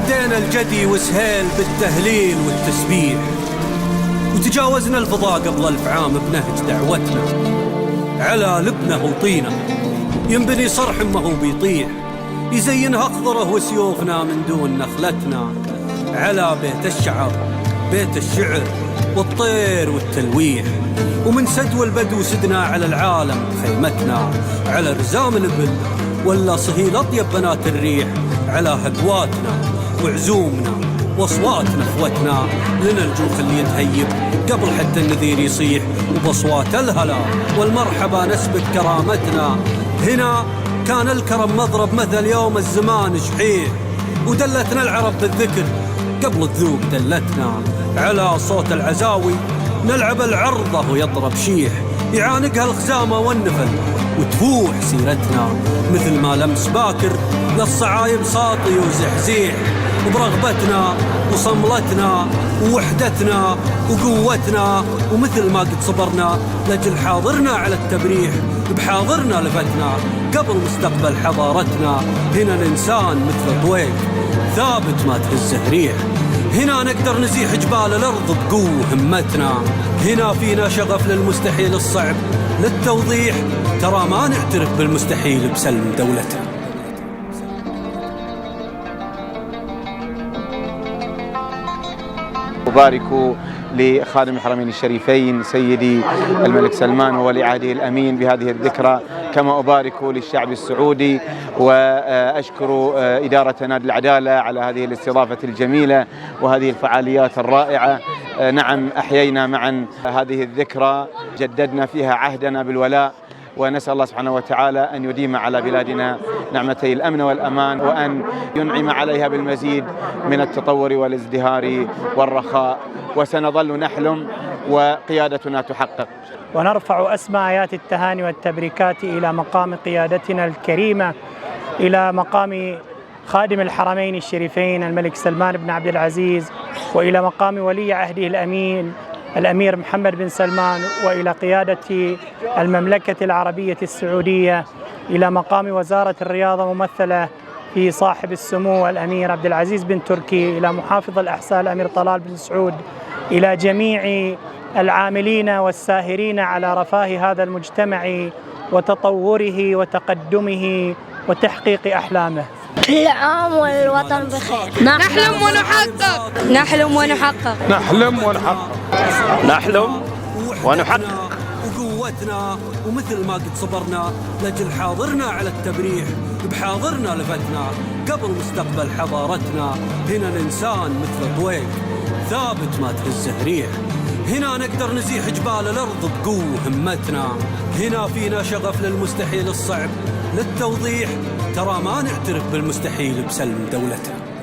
عدينا الجدي وسهيل بالتهليل والتسبيح، وتجاوزنا الفضاء قبل 1000 عام بنهج دعوتنا. على لبنه وطينه ينبني صرح ما هو بيطيح، يزينها أخضره وسيوفنا من دون نخلتنا. على بيت الشعر بيت الشعر والطير والتلويح، ومن سدو البدو سدنا على العالم خيمتنا. على رزام الإبل ولا صهيل أطيب بنات الريح، على هقواتنا وعزومنا واصواتنا اخوتنا. لنا الجوخ اللي يتهيب قبل حتى النذير يصيح، وبصوات الهلا والمرحبا نسبك كرامتنا. هنا كان الكرم مضرب مثل يوم الزمان شحيح، ودلتنا العرب بالذكر قبل الذوق دلتنا. على صوت العزاوي نلعب العرضة ويضرب شيح، يعانقها الخزامة والنفل وتفوح سيرتنا. مثل ما لمس باكر للصعايب ساطي وزحزيح، برغبتنا وصملتنا ووحدتنا وقوتنا. ومثل ما قد صبرنا لجل حاضرنا على التبريح، بحاضرنا لفتنا قبل مستقبل حضارتنا. هنا الإنسان مثل طويق ثابت ما تهزه ريح، هنا نقدر نزيح جبال الأرض بقوة همتنا. هنا فينا شغف للمستحيل الصعب للتوضيح، ترى ما نعترف بالمستحيل بسلم دولتنا. أبارك لخادم الحرمين الشريفين سيدي الملك سلمان وولي عهده الأمين بهذه الذكرى، كما أبارك للشعب السعودي، وأشكر إدارة نادي العدالة على هذه الاستضافة الجميلة وهذه الفعاليات الرائعة. نعم، أحيينا معا هذه الذكرى، جددنا فيها عهدنا بالولاء، ونسأل الله سبحانه وتعالى أن يديم على بلادنا نعمتي الأمن والأمان، وأن ينعم عليها بالمزيد من التطور والازدهار والرخاء. وسنظل نحلم وقيادتنا تحقق. ونرفع أسمى آيات التهاني والتبريكات إلى مقام قيادتنا الكريمة، إلى مقام خادم الحرمين الشريفين الملك سلمان بن عبد العزيز، وإلى مقام ولي عهده الأمين الأمير محمد بن سلمان، وإلى قيادة المملكة العربية السعودية، إلى مقام وزارة الرياضة ممثلة في صاحب السمو الأمير عبد العزيز بن تركي، إلى محافظ الأحساء الأمير طلال بن سعود، إلى جميع العاملين والساهرين على رفاه هذا المجتمع وتطوره وتقدمه وتحقيق أحلامه. كل عام والوطن بخير. نحلم ونحقق، نحلم ونحقق، نحلم ونحقق، نحلم ونحقق. وقوتنا ومثل ما قد صبرنا لجل حاضرنا على التبريح، بحاضرنا لفتنا قبل مستقبل حضارتنا. هنا الإنسان مثل طويق ثابت ما تهزه ريح، هنا نقدر نزيح جبال الأرض بقوة همتنا. هنا فينا شغف للمستحيل الصعب للتوضيح، ترى ما نعترف بالمستحيل بسلم دولتنا.